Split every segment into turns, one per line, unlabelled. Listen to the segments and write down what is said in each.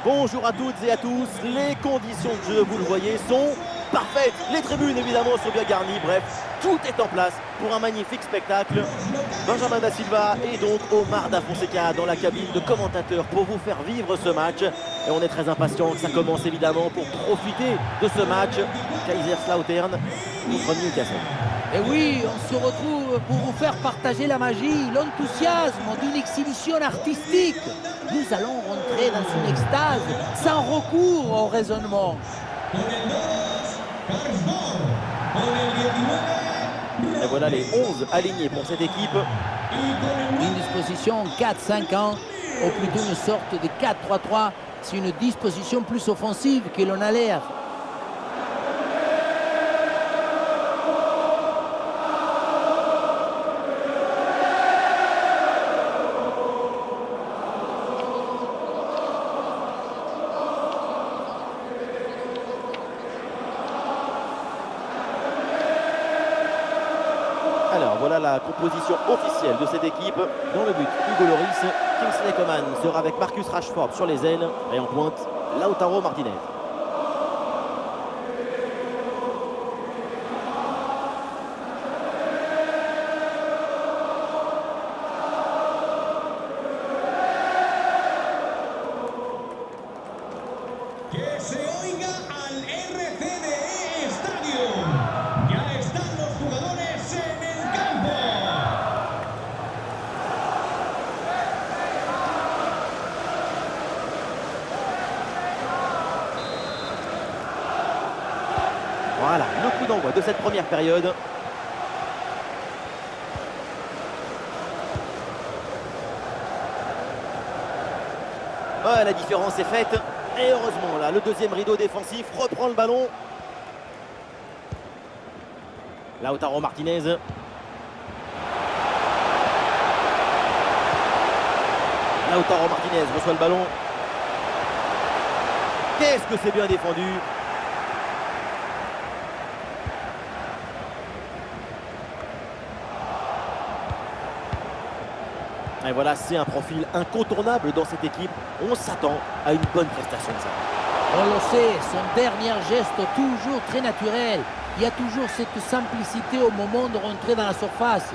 Bonjour à toutes et à tous, les conditions de jeu, vous le voyez, sont parfaites. Les tribunes évidemment sont bien garnies, bref, tout est en place pour un magnifique spectacle. Benjamin Da Silva et donc Omar Da Fonseca dans la cabine de commentateurs pour vous faire vivre ce match. Et on est très impatient que ça commence évidemment pour profiter de ce match. Kaiserslautern contre Newcastle.
Et oui, on se retrouve pour vous faire partager la magie, l'enthousiasme d'une exhibition artistique. Nous allons rentrer dans une extase sans recours au raisonnement.
Et voilà les 11 alignés pour cette équipe.
Une disposition 4-5-1, ou plutôt une sorte de 4-3-3. C'est une disposition plus offensive que l'on a l'air.
Alors voilà la composition officielle de cette équipe. Dans le but, Hugo Lloris, Kingsley Coman sera avec Marcus Rashford sur les ailes et en pointe, Lautaro Martinez.
Que se oiga al RCDE Stadium. Ya están los jugadores en el campo.
Voilà, le coup d'envoi de cette première période. Ouais, la différence est faite. Et heureusement, là, le deuxième rideau défensif reprend le ballon. Lautaro Martinez. Lautaro Martinez reçoit le ballon. Qu'est-ce que c'est bien défendu. Et voilà, c'est un profil incontournable dans cette équipe. On s'attend à une bonne prestation de ça.
On le sait, son dernier geste toujours très naturel. Il y a toujours cette simplicité au moment de rentrer dans la surface.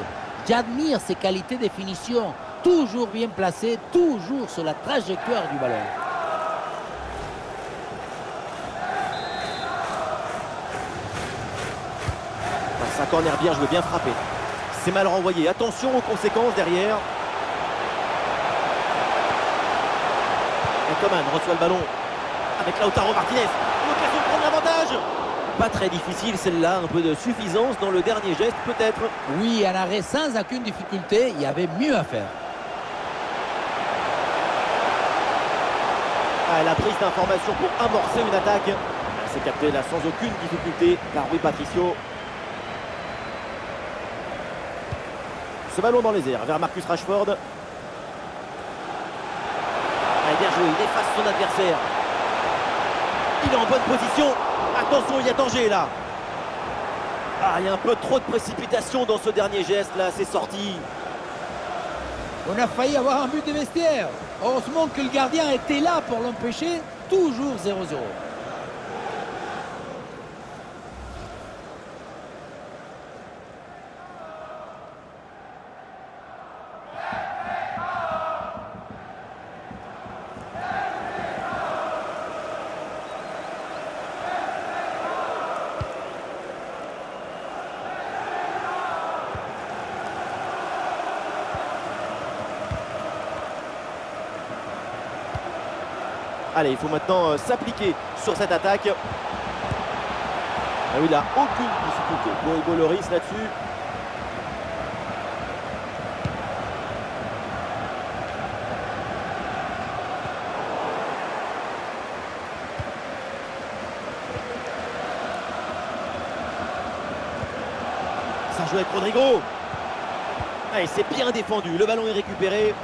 J'admire ses qualités de finition. Toujours bien placé, toujours sur la trajectoire du ballon.
C'est un corner bien joué, bien frappé. C'est mal renvoyé. Attention aux conséquences derrière. Et Coman reçoit le ballon avec Lautaro Martinez. L'occasion de prendre l'avantage. Pas très difficile celle-là, un peu de suffisance dans le dernier geste peut-être.
Oui, un arrêt sans aucune difficulté, il y avait mieux à faire.
Ah, la prise d'information pour amorcer une attaque. C'est capté là sans aucune difficulté par Rui Patricio. Ce ballon dans les airs vers Marcus Rashford. Bien joué, il efface son adversaire. Il est en bonne position. Attention, il y a danger là. Ah, il y a un peu trop de précipitation dans ce dernier geste là, c'est sorti.
On a failli avoir un but de vestiaire. Heureusement que le gardien était là pour l'empêcher. Toujours 0-0.
Allez, il faut maintenant s'appliquer sur cette attaque. Ah oui, il n'a aucune difficulté pour Hugo Lloris là-dessus. Ça joue avec Rodrigo. Allez, c'est bien défendu. Le ballon est récupéré.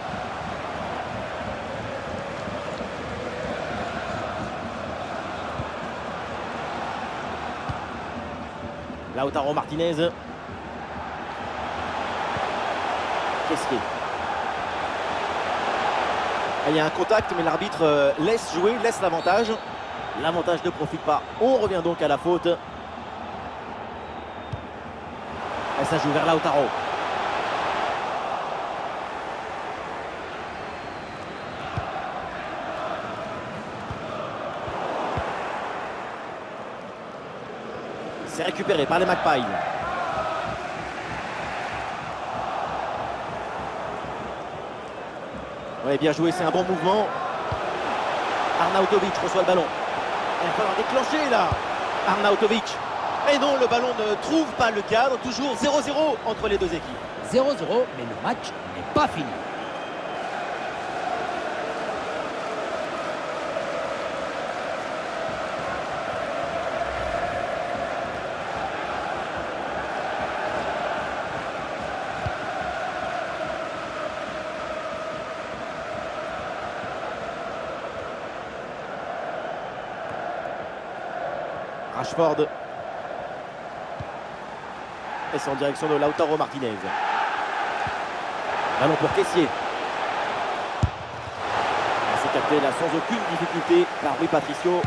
Lautaro Martinez. Qu'est-ce qu'il Il y a un contact, mais l'arbitre laisse jouer, laisse l'avantage. L'avantage ne profite pas. On revient donc à la faute. Et ça joue vers Lautaro. C'est récupéré par les Magpies. Oui, bien joué, c'est un bon mouvement. Arnautovic reçoit le ballon. Il va falloir déclencher là. Arnautovic. Et non, le ballon ne trouve pas le cadre. Toujours 0-0 entre les deux équipes.
0-0, mais le match n'est pas fini.
Rashford. Et c'est en direction de Lautaro Martinez. Ballon pour Kessié. C'est capté là sans aucune difficulté par Rui Patricio.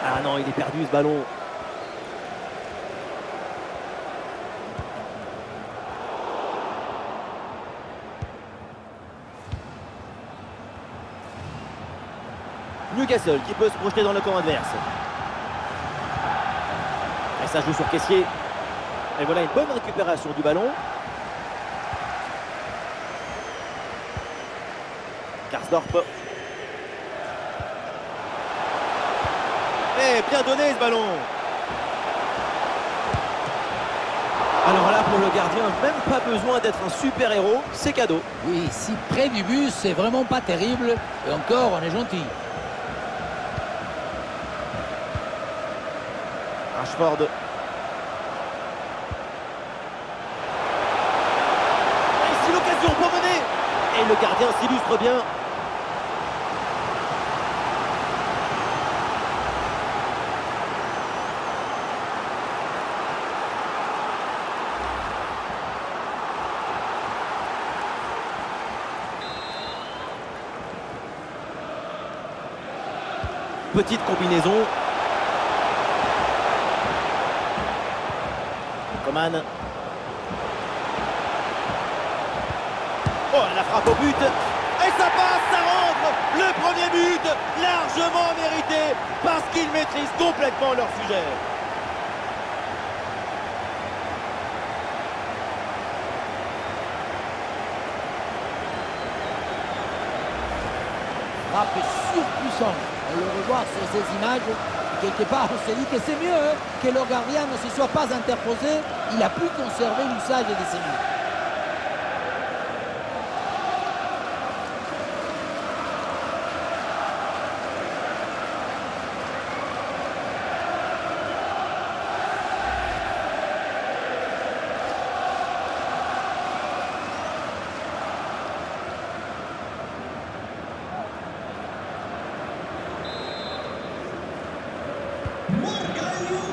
Ah non, il est perdu ce ballon. Newcastle qui peut se projeter dans le camp adverse. Et ça joue sur Kessié. Et voilà une bonne récupération du ballon. Karsdorp. Et bien donné ce ballon. Alors là pour le gardien, même pas besoin d'être un super héros, c'est cadeau.
Oui, si près du but, c'est vraiment pas terrible. Et encore, on est gentil.
Rashford. Ici l'occasion pour mener. Et le gardien s'illustre bien. Petite combinaison. Coman. Oh, la frappe au but. Et ça passe, ça rentre. Le premier but, largement mérité, parce qu'ils maîtrisent complètement leur sujet.
Frappe surpuissante. On le revoit sur ces images. Quelque part, on se dit que c'est mieux que le gardien ne se soit pas interposé. Il a pu conserver l'usage de ses mains.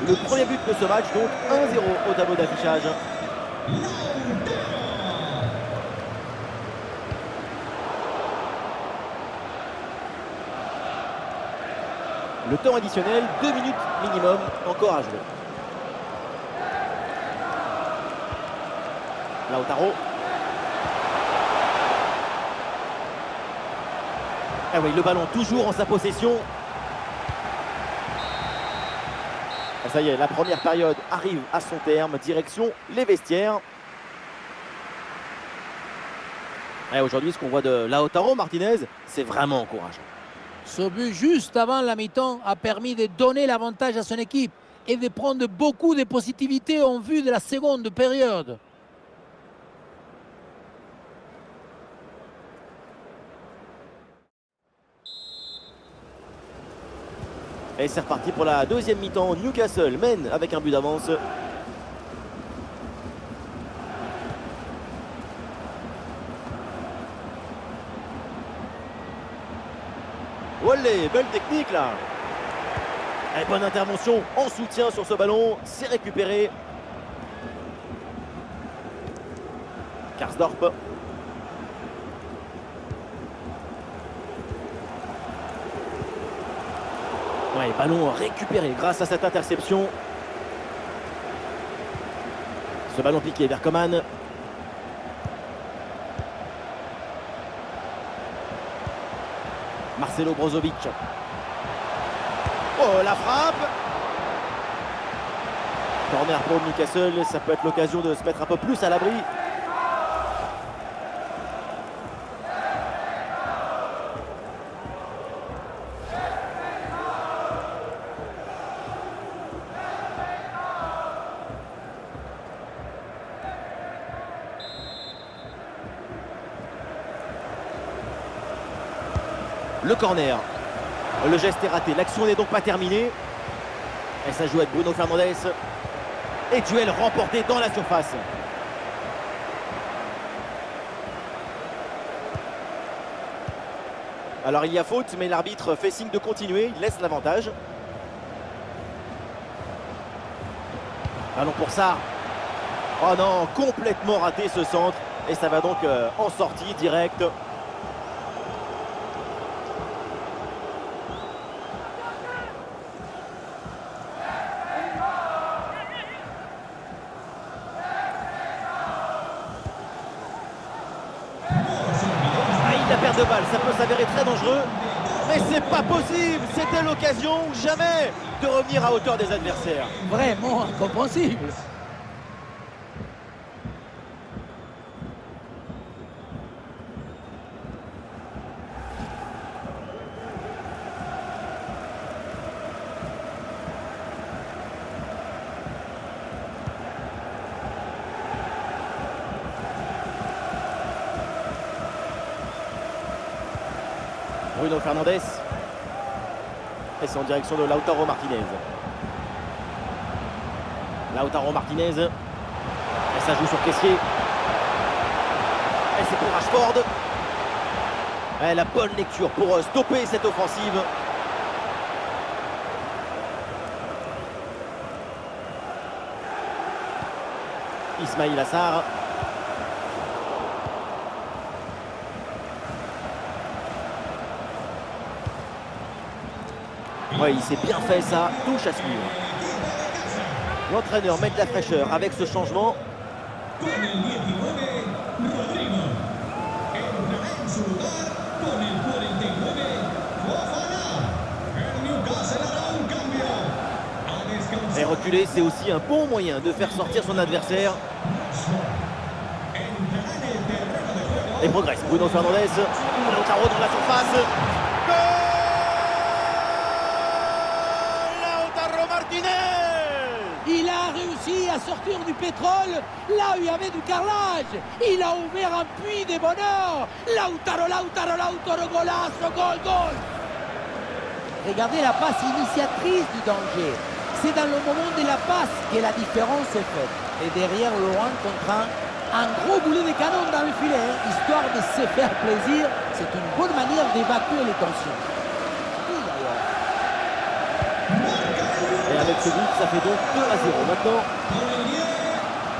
Le premier but de ce match, donc 1-0 au tableau d'affichage. Le temps additionnel, 2 minutes minimum, encore à jouer. Lautaro. Ah oui, le ballon toujours en sa possession. Ça y est, la première période arrive à son terme, direction les vestiaires. Et aujourd'hui, ce qu'on voit de Lautaro Martinez, c'est vraiment encourageant.
Ce but juste avant la mi-temps a permis de donner l'avantage à son équipe et de prendre beaucoup de positivité en vue de la seconde période.
Et c'est reparti pour la deuxième mi-temps. Newcastle mène avec un but d'avance. Olé, belle technique là. Et bonne intervention en soutien sur ce ballon. C'est récupéré. Karsdorp. Ouais, ballon récupéré grâce à cette interception. Ce ballon piqué vers Coman. Marcelo Brozovic. Oh, la frappe! Corner pour Newcastle, ça peut être l'occasion de se mettre un peu plus à l'abri. Le corner. Le geste est raté. L'action n'est donc pas terminée. Et ça joue avec Bruno Fernandes. Et duel remporté dans la surface. Alors il y a faute, mais l'arbitre fait signe de continuer. Il laisse l'avantage. Ballon pour ça. Oh non, complètement raté ce centre. Et ça va donc en sortie directe. La perte de balle, ça peut s'avérer très dangereux, mais c'est pas possible. C'était l'occasion ou jamais de revenir à hauteur des adversaires.
Vraiment incompréhensible.
Bruno Fernandes. Et c'est en direction de Lautaro Martinez. Lautaro Martinez. Et ça joue sur Kessié. Et c'est pour Rashford. Et la bonne lecture pour stopper cette offensive. Ismaïl Assar. Ouais, il s'est bien fait ça, touche à suivre. L'entraîneur met de la fraîcheur avec ce changement.
Con el 19, Rodrigo. Entrará en su lugar con el 49, Fofana. El Newcastle hará un cambio. A descansar.
Et reculer, c'est aussi un bon moyen de faire sortir son adversaire.
Entrará en el terreno de juego.
Et progresse. Bruno Fernandes. Lautaro dans la surface. Goal! Lautaro Martinez!
Il a réussi à sortir du pétrole là où il y avait du carrelage. Il a ouvert un puits de bonheur. Lautaro, golazo, gol, gol. Regardez la passe initiatrice du danger. C'est dans le moment de la passe que la différence est faite. Et derrière, Laurent contraint un gros boulet de canon dans le filet, histoire de se faire plaisir. C'est une bonne manière d'évacuer les tensions. Oui, d'ailleurs.
Et avec ce but, ça fait donc 2-0 maintenant.
Con el 10,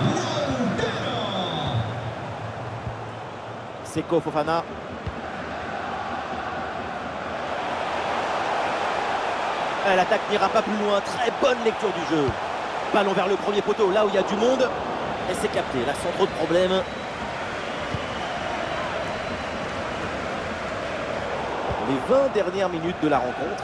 Lautaro.
Seko Fofana. L'attaque n'ira pas plus loin. Très bonne lecture du jeu. Ballon vers le premier poteau, là où il y a du monde. Et c'est capté. Là, sans trop de problèmes. Les 20 dernières minutes de la rencontre.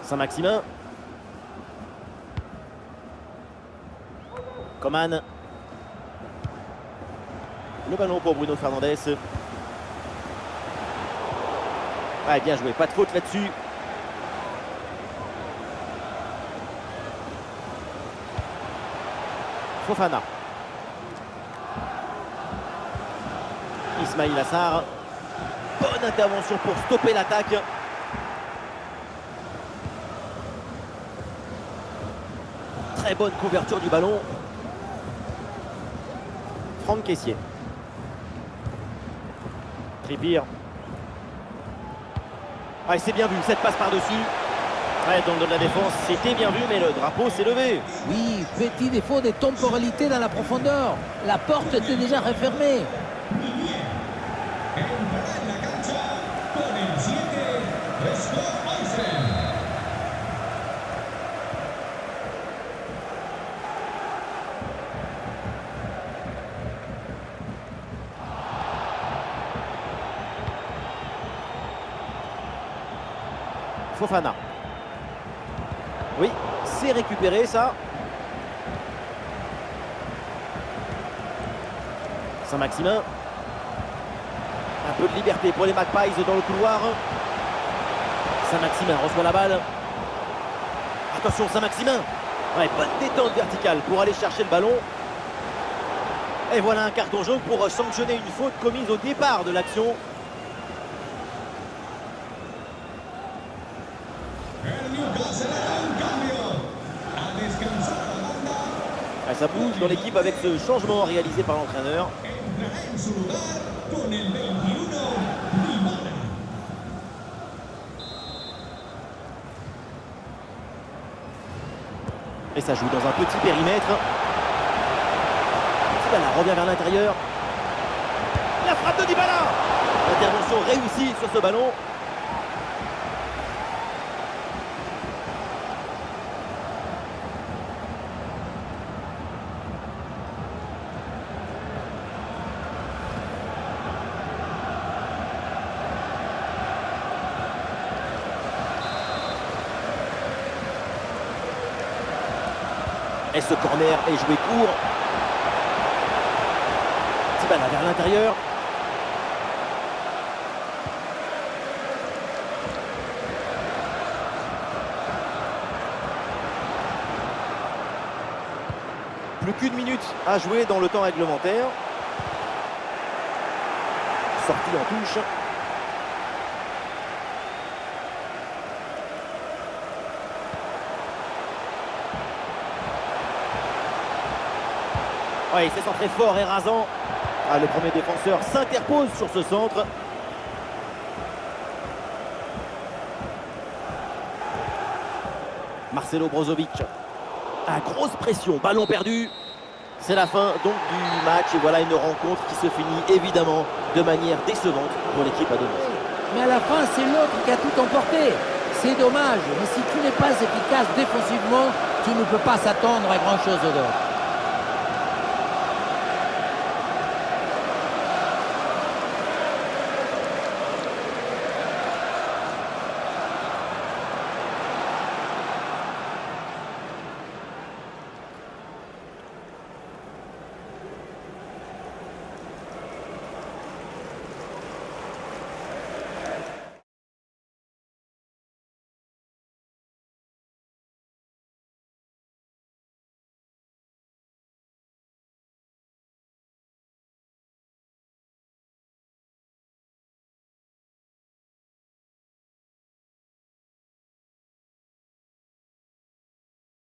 Saint-Maximin. Coman. Le ballon pour Bruno Fernandes. Ouais, bien joué, pas de faute là-dessus. Fofana. Ismaïl Assar. Bonne intervention pour stopper l'attaque. Très bonne couverture du ballon. Franck Kessié. Trippier. Ah, et c'est bien vu, cette passe par-dessus. Ouais, dans le dos de la défense, c'était bien vu, mais le drapeau s'est levé.
Oui, petit défaut de temporalité dans la profondeur. La porte était déjà refermée.
Entrará en la cancha con el 7, Scott Olsen.
Fofana. Oui, c'est récupéré ça. Saint-Maximin. Un peu de liberté pour les Magpies dans le couloir. Saint-Maximin reçoit la balle. Attention Saint-Maximin. Ouais, bonne détente verticale pour aller chercher le ballon. Et voilà un carton jaune pour sanctionner une faute commise au départ de l'action.
El Newcastle hará un cambio. A descansar a la banda.
Ah, ça bouge dans l'équipe avec ce changement réalisé par l'entraîneur.
Entrará en su lugar con el 21, Dybala.
Et ça joue dans un petit périmètre. Dybala revient vers l'intérieur. La frappe de Dybala. Intervention réussie sur ce ballon. Et ce corner est joué court. Dybala vers l'intérieur. Plus qu'une minute à jouer dans le temps réglementaire. Sortie en touche. Ouais, il s'est centré fort et rasant. Ah, le premier défenseur s'interpose sur ce centre. Marcelo Brozovic. Ah, grosse pression, ballon perdu. C'est la fin donc du match et voilà une rencontre qui se finit évidemment de manière décevante pour l'équipe à domicile.
Mais à la fin, c'est l'autre qui a tout emporté. C'est dommage, mais si tu n'es pas efficace défensivement, tu ne peux pas s'attendre à grand-chose d'autre.